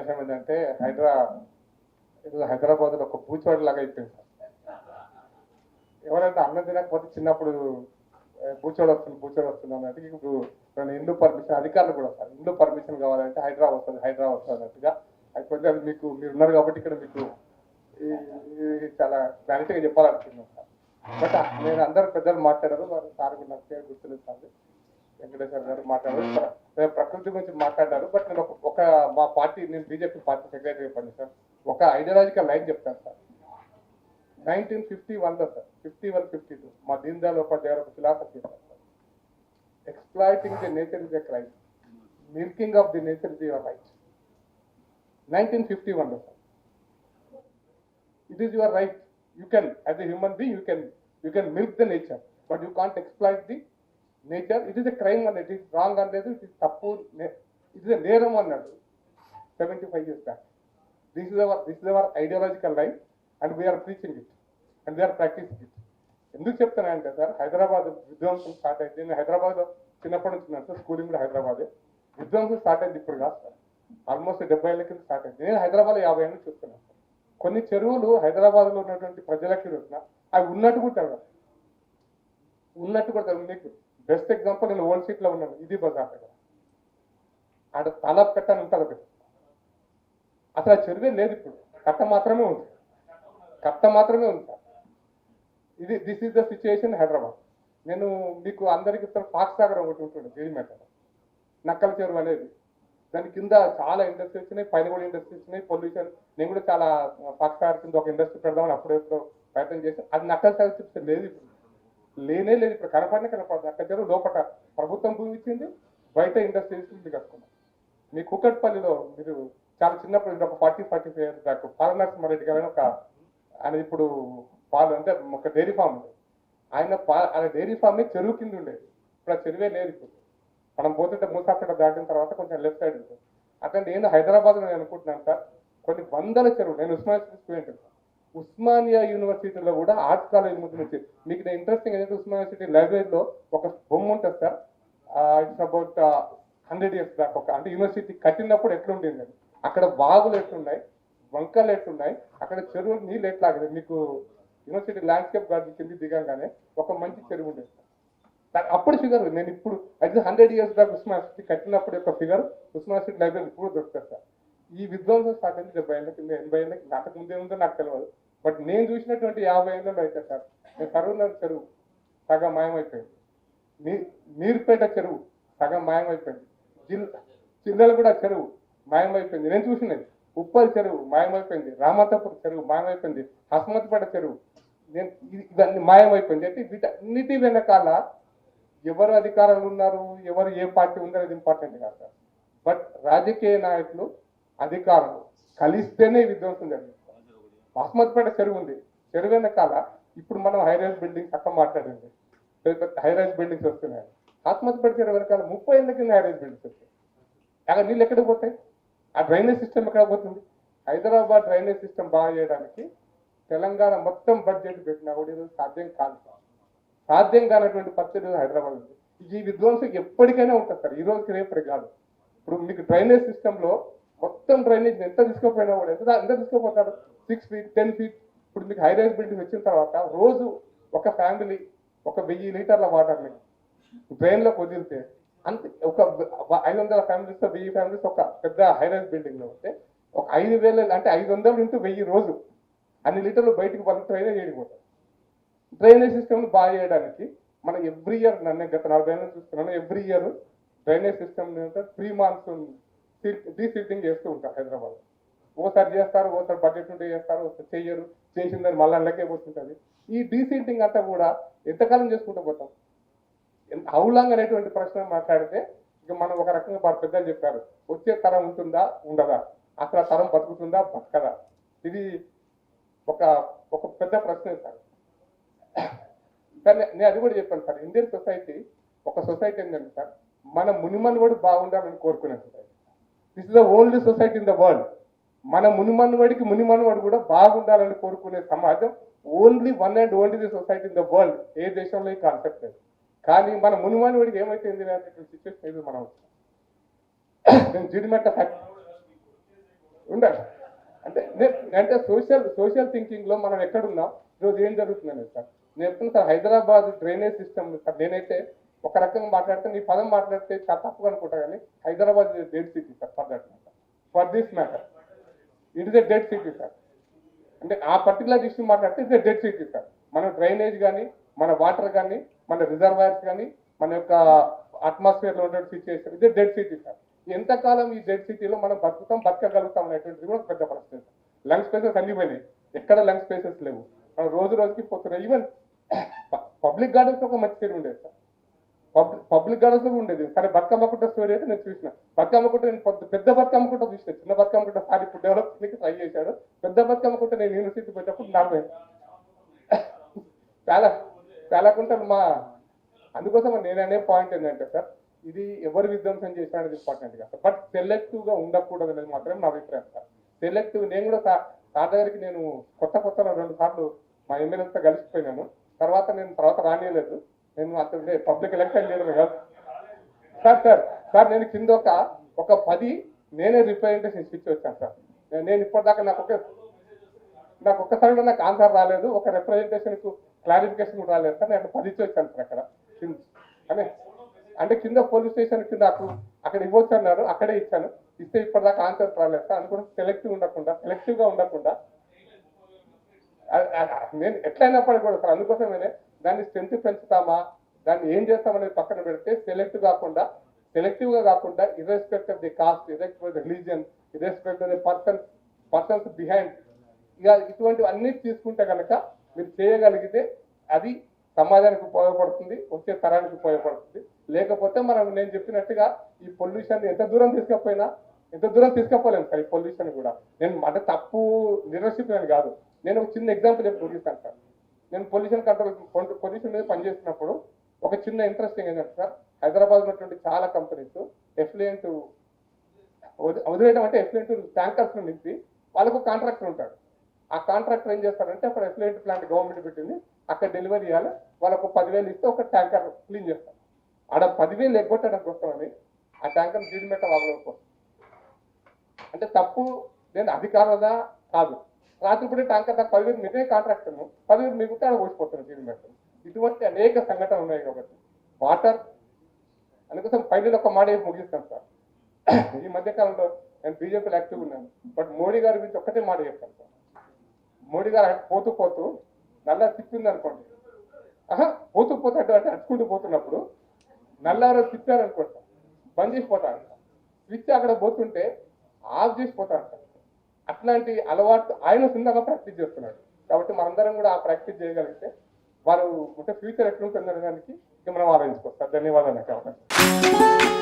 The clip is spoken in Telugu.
విషయం ఏంటంటే హైదరాబాద్లో ఒక బూచివాడి లాగా అయిపోయింది సార్. ఎవరైనా అన్నం తినకపోతే చిన్నప్పుడు బూచోడు వస్తుంది అన్నట్టు ఇప్పుడు ఇండ్లు పర్మిషన్ అధికారులు కూడా సార్ ఇండ్లు పర్మిషన్ కావాలంటే హైదరాబాద్ వస్తుంది అన్నట్టుగా అయిపోతే అది మీరు ఉన్నారు కాబట్టి ఇక్కడ మీకు చాలా క్లారిటీగా చెప్పాలనుకుంటున్నాను సార్. బట్ నేను అందరు పెద్దలు మాట్లాడారు వారు సార్ కూడా నాకు పేరు గుర్తులేదు సార్. వెంకటేశ్వర గారు మాట్లాడారు, ప్రకృతి గురించి మాట్లాడారు. బట్ నేను మా పార్టీ నేను బీజేపీ పార్టీ సెక్రటరీ పని సార్ ఒక ఐడియాలజికల్ లైన్ చెప్తాను సార్. 1951లో సార్ 51-52 మా దీన్ దయాళ్ ఉపాధ్యాయ ఒక philosophy sir. Exploiting the nature is a crime, milking of the nature is your right. 1951లో sir. It is your right. You can, as a human being, you can milk the nature, but you can't exploit the nature. It is a crime and it is wrong and it is tappu. It is a neram annadu 75 years back. This is our ideological line and we are preaching it and we are practicing it. ఎందుకు చెప్తున్నా అంటే సార్ హైదరాబాద్ విధ్వంసం స్టార్ట్ అయింది. నేను హైదరాబాద్ చిన్నప్పటి నుంచి ఉన్నాను సార్. స్కూలింగ్ కూడా హైదరాబాదే. విధ్వంసం స్టార్ట్ అయింది ఇప్పుడు కాదు సార్. ఆల్మోస్ట్ 70 ఏళ్ళ కింద స్టార్ట్ అయింది. నేను హైదరాబాద్ 50 ఏళ్ళు చూస్తున్నాను సార్. కొన్ని చెరువులు హైదరాబాద్లో ఉన్నటువంటి ప్రజలకి అవి ఉన్నట్టు కూడా తెలియదు. మీకు బెస్ట్ ఎగ్జాంపుల్ నేను ఓల్డ్ సీట్లో ఉన్నాను. ఇది బజార్ దగ్గర ఆడ తాలాబ్ కట్ట అని ఉంటుంది ఒకటి. అసలు ఆ చెరువే లేదు ఇప్పుడు. కట్ట మాత్రమే ఉంది sir. This is the situation Hyderabad. నేను మీకు అందరికి ఫాక్స్ సాగర్ ఒకటి ఉంటుండే జీడిమెట నక్కల చెరువు అనేది. దాని కింద చాలా ఇండస్ట్రీ వచ్చినాయి, పైన కూడా ఇండస్ట్రీ వచ్చినాయి, పొల్యూషన్. నేను కూడా చాలా ఫాక్స్ సాగర్ కింద ఒక ఇండస్ట్రీ పెడదామని అప్పుడెప్పుడు ప్రయత్నం చేసి అది నక్కల చెరువు చూస్తే లేదు, ఇప్పుడు లేనే లేదు. ఇప్పుడు కనపడదు. నక్కల చెరువు లోపల ప్రభుత్వం భూమి ఇచ్చింది, బయట ఇండస్ట్రీస్ కట్టుకున్నాం. మీ కుకట్పల్లిలో మీరు చాలా చిన్నప్పుడు ఒక 40-45 ఇయర్స్ బ్యాక్ పాలనరసింహారెడ్డి గారు ఆయన ఇప్పుడు పాలు అంటే ఒక డైరీ ఫామ్ ఉండేది. ఆయన డైరీ ఫామ్ చెరువు కింద ఉండేది. ఇప్పుడు ఆ చెరువే లేదు. ఇప్పుడు మనం పోతుంటే మూసాపేట దాటిన తర్వాత కొంచెం లెఫ్ట్ సైడ్ ఉంటుంది. అట్లా నేను హైదరాబాద్ నేను అనుకుంటున్నాను సార్ కొన్ని వందల చెరువులు. నేను ఉస్మానియా స్టూడెంట్ సార్. ఉస్మానియా యూనివర్సిటీలో కూడా ఆర్ట్స్ కాలేజ్ ముందు నుంచి మీకు నేను ఇంట్రెస్టింగ్ ఏంటంటే ఉస్మానియా యూనివర్సిటీ లైబ్రరీలో ఒక బొమ్మ ఉంటుంది sir. It's about 100 years back. అంటే యూనివర్సిటీ కట్టినప్పుడు ఎట్లుంటుంది అని. అక్కడ వాగులు ఎట్లున్నాయి, వంకలు ఎట్లున్నాయి, అక్కడ చెరువులు నీళ్ళు ఎట్లాగలేదు. మీకు యూనివర్సిటీ ల్యాండ్స్కేప్ గార్డెన్ కింద దిగంగానే ఒక మంచి చెరువు ఉండేది సార్. అప్పుడు ఫిగర్ నేను ఇప్పుడు అయితే 100 years బ్యాక్ ఉస్మానియా కట్టినప్పుడు యొక్క ఫిగర్ ఉస్మానియా లైబ్రరీ ఇప్పుడు దొరుకుతుంది సార్. ఈ విధ్వంసం స్టార్ట్ అయింది 70 ఏళ్ళ కింద, 80 ఏళ్ళకి. నాకు ముందే ఉందో నాకు తెలియదు. బట్ నేను చూసినటువంటి 50 ఏళ్ళలో అయితే సార్ నేను సర్వనగర్ చెరువు సగం మాయమైపోయింది, మీర్పేట చెరువు సగం మాయమైపోయింది, చిల్లలగూడ చెరువు మాయమైపోయింది. నేను చూసినది ఉప్పల్ చెరువు మాయమైపోయింది, రామతాపూర్ చెరువు మాయమైపోయింది, హస్మత్పేట చెరువు ఇవన్నీ మాయమైపోయింది. అయితే వీటన్నిటి వెనకాల ఎవరు అధికారులు ఉన్నారు, ఎవరు ఏ పార్టీ ఉందో అది ఇంపార్టెంట్ కాదు సార్. బట్ రాజకీయ నాయకులు అధికారులు కలిస్తేనే విధ్వంసం జరిగింది. హస్మత్పేట చెరువు ఉంది, చెరువు వెనకాల ఇప్పుడు మనం హైరైజ్ బిల్డింగ్స్ అక్క మాట్లాడింది, హైరైజ్ బిల్డింగ్స్ వస్తున్నాయి. హస్మత్పేట చెరువు వెనకాల 30 ఏళ్ళ కింద హైరైజ్ బిల్డింగ్స్ వస్తాయి. అక్కడ నీళ్ళు ఎక్కడికి పోతాయి? ఆ డ్రైనేజ్ సిస్టమ్ ఎక్కడ పోతుంది? హైదరాబాద్ డ్రైనేజ్ సిస్టమ్ బాగా చేయడానికి తెలంగాణ మొత్తం బడ్జెట్ పెట్టినా కూడా ఈరోజు సాధ్యం కానటువంటి పరిస్థితి హైదరాబాద్ ఉంది. ఈ విధ్వంసం ఎప్పటికైనా ఉంటుంది సార్, ఈ రోజుకి రేపటి కాదు. ఇప్పుడు మీకు డ్రైనేజ్ సిస్టంలో మొత్తం డ్రైనేజ్ ఎంత తీసుకుపోయినా కూడా ఎంత తీసుకుపోతారు? 6 feet 10 feet. ఇప్పుడు మీకు హైరైజ్ బిల్డింగ్ వచ్చిన తర్వాత రోజు ఒక ఫ్యామిలీ 1000 లీటర్ల వాటర్ని డ్రైన్లోకి వదిలితే అంతే. ఒక 500 ఫ్యామిలీస్ 1000 ఫ్యామిలీస్ ఒక పెద్ద హైరైజ్ బిల్డింగ్ లో ఉంటే ఒక 5000 అంటే 500 into 1000 రోజు అన్ని లీటర్లు బయటకు డ్రైనేజ్ చేయకపోతారు. డ్రైనేజ్ సిస్టమ్ బాగా చేయడానికి మనం ఎవ్రీ ఇయర్ నన్ను గత 40 ఏళ్ళ చూస్తున్నాను, every year drainage system pre monsoon desilting చేస్తూ ఉంటారు హైదరాబాద్. ఓసారి చేస్తారు, ఓసారి బడ్జెట్ ఉంటే చేస్తారు, ఓసారి చెయ్యరు, చేసిందని మళ్ళీ లెక్కే పోతుంటుంది. ఈ డీసిల్టింగ్ అంతా కూడా ఎంతకాలం చేసుకుంటూ పోతాం? హౌ లాంగ్ అనేటువంటి ప్రశ్న మాట్లాడితే ఇక మనం ఒక రకంగా వారు పెద్దలు చెప్పారు, వచ్చే తరం ఉంటుందా ఉండదా, అసలు ఆ తరం బతుకుతుందా బతకదా? ఇది ఒక పెద్ద ప్రశ్న సార్. నేను అది కూడా చెప్పాను సార్. ఇండియన్ సొసైటీ ఒక సొసైటీ ఏంటంటే సార్ మన మునిమనువాడు బాగుండాలని కోరుకునే society. This is the only society in the world. మన మునిమనువాడు కూడా బాగుండాలని కోరుకునే సమాజం only one and only society in the world. ఏ దేశంలో ఈ కాన్సెప్ట్ లేదు. కానీ మన మునిమనువాడికి ఏమైపోయింది అనేటువంటి సిచ్యువేషన్ ఇది మనం. నేను జీడిమెట్ట ఉండాలి. అంటే సోషల్ థింకింగ్ లో మనం ఎక్కడున్నాం, ఈరోజు ఏం జరుగుతుందని సార్ నేను చెప్తున్నా sir. Hyderabad drainage system sir, నేనైతే ఒక రకంగా మాట్లాడితే నీ పదం మాట్లాడితే చాలా తప్పుగా అనుకుంటా, కానీ Hyderabad dead city sir. For this matter it is a dead city sir. అంటే ఆ పర్టికులర్ ఇష్యూ మాట్లాడితే it's a dead city sir. మన డ్రైనేజ్ కానీ, మన వాటర్ కానీ, మన రిజర్వాయర్స్ కానీ, మన యొక్క అట్మాస్ఫియర్ లో ఉన్న సిచ్యువేషన్, ఇది డెడ్ సిటీ సార్. ఎంతకాలం ఈ డెడ్ సిటీలో మనం బతకగలుగుతాం అనేటువంటిది కూడా పెద్ద ప్రశ్న. లంగ్ స్పేసెస్ అన్ని పోయినాయి, ఎక్కడ లంగ్ స్పేసెస్ లేవు. మనం రోజు రోజుకి పోతున్నాయి. ఈవెన్ పబ్లిక్ గార్డెన్స్ ఒక మంచి పేరు ఉండేది సార్. పబ్లిక్ గార్డెన్స్ లో ఉండేది. సరే బతుకమ్మ కుట్ట స్టోరీ అయితే నేను చూసిన. బతుకమ్మ కుట్ట నేను పెద్ద బతుకమ్మ కుట్ట చూసిన. చిన్న బతుకమ్మ కుట్ట సార్ ఇప్పుడు డెవలప్ ట్రై చేశాడు. పెద్ద బతుకమ్మ కుట్ట నేను యూనివర్సిటీ పోయినప్పుడు నడవే చాలా కుంటాను మా. అందుకోసం నేననే పాయింట్ ఏంటంటే సార్, ఇది ఎవరు విధ్వంసం చేసినా అనేది ఇంపార్టెంట్ కాదు, బట్ సెలెక్టివ్ గా ఉండకూడదు అనేది మాత్రం నా అభిప్రాయం సార్. సెలెక్టివ్, నేను కూడా సార్ దగ్గరికి నేను కొత్త 2 సార్లు మా ఎమ్మెల్యేతో కలిసిపోయినాను. తర్వాత రానియలేదు. నేను అంత పబ్లిక్ ఎలక్షన్ చేయడం కాదు సార్. నేను కింద ఒక 10 నేనే రిప్రజెంటేషన్ ఇచ్చి వచ్చాను సార్. నేను ఇప్పటిదాకా నాకు ఒక్కసారి కూడా నాకు ఆన్సర్ రాలేదు, ఒక రిప్రజెంటేషన్ కు క్లారిఫికేషన్ కూడా రాలేదు సార్. నేను 10 ఇచ్చి వచ్చాను సార్ అక్కడ. అంటే కింద పోలీస్ స్టేషన్ కింద అక్కడ ఇవ్వచ్చు అన్నారు, అక్కడే ఇచ్చాను. ఇస్తే ఇప్పటిదాకా ఆన్సర్ రాలేదు సార్. అందుకోసం సెలెక్టివ్ గా ఉండకుండా నేను ఎట్లయినప్పటికీ కూడా సార్, అందుకోసమే దాన్ని స్ట్రెంత్ పెంచుతామా, దాన్ని ఏం చేస్తామనేది పక్కన పెడితే సెలెక్టివ్ గా కాకుండా irrespect of the caste, irrespect of the religion, irrespect of the persons behind, ఇక ఇటువంటివి అన్ని తీసుకుంటే కనుక మీరు చేయగలిగితే అది సమాజానికి ఉపయోగపడుతుంది, వచ్చే తరానికి ఉపయోగపడుతుంది. లేకపోతే నేను చెప్పినట్టుగా ఈ పొల్యూషన్ ఎంత దూరం తీసుకపోలేము సార్. ఈ పొల్యూషన్ కూడా నేను అంటే తప్పు నిరసిస్తున్నాను కాదు. నేను ఒక చిన్న ఎగ్జాంపుల్ చెప్పి ముగిస్తాను సార్. నేను పొల్యూషన్ మీద పనిచేస్తున్నప్పుడు ఒక చిన్న ఇంట్రెస్టింగ్ ఏంటంటే సార్, హైదరాబాద్ ఉన్నటువంటి చాలా కంపెనీస్ ఎఫ్లూయెంట్ వదిలేయడం అంటే ఎఫ్లూయెంట్ ట్యాంకర్స్ నింపి వాళ్ళకు కాంట్రాక్టర్ ఉంటాడు. ఆ కాంట్రాక్టర్ ఏం చేస్తారంటే అక్కడ ఎఫ్లూయెంట్ ప్లాంట్ గవర్నమెంట్ పెట్టింది, అక్కడ డెలివరీ చేయాలి, వాళ్ళకు 10,000 ఇస్తే ఒక ట్యాంకర్ క్లీన్ చేస్తారు. ఆడ 10,000 ఎగ్గొట్టడం కోసమని ఆ ట్యాంకర్ జీడిమెట్ట వాగడం కోసం. అంటే తప్పు నేను అధికారులదా కాదు, రాత్రిపూటే ట్యాంకర్ దాకా 10,000 మిగతా కాంట్రాక్టర్ను 10,000 మిగితే ఆడ పోసిపోతాను జీడిమెట్ట. ఇటువంటి అనేక సంఘటనలు ఉన్నాయి కాబట్టి వాటర్ అందుకోసం ఫైనల్ ఒక మాట ముగిస్తాను సార్. ఈ మధ్యకాలంలో నేను బీజేపీలో యాక్టివ్ ఉన్నాను, బట్ మోడీ గారి గురించి ఒక్కటే మాట చెప్తాను సార్. మోడీ గారు పోతూ నల్ల తిప్పింది అనుకోండి, పోతూ అంటే అచ్చుకుంటూ పోతున్నప్పుడు నల్లెవరో తిప్పారు అనుకోండి, బంద్ చేసిపోతారు. స్విచ్ అక్కడ పోతుంటే ఆఫ్ చేసిపోతారు సార్. అట్లాంటి అలవాటు ఆయన సుందరంగా ప్రాక్టీస్ చేస్తున్నాడు. కాబట్టి మనందరం కూడా ఆ ప్రాక్టీస్ చేయగలిగితే వాళ్ళు అంటే ఫ్యూచర్ ఎట్లుంటుంది అనడానికి మనం ఆలోచించుకోవచ్చు సార్. ధన్యవాదాలు నాకు అవకాశం.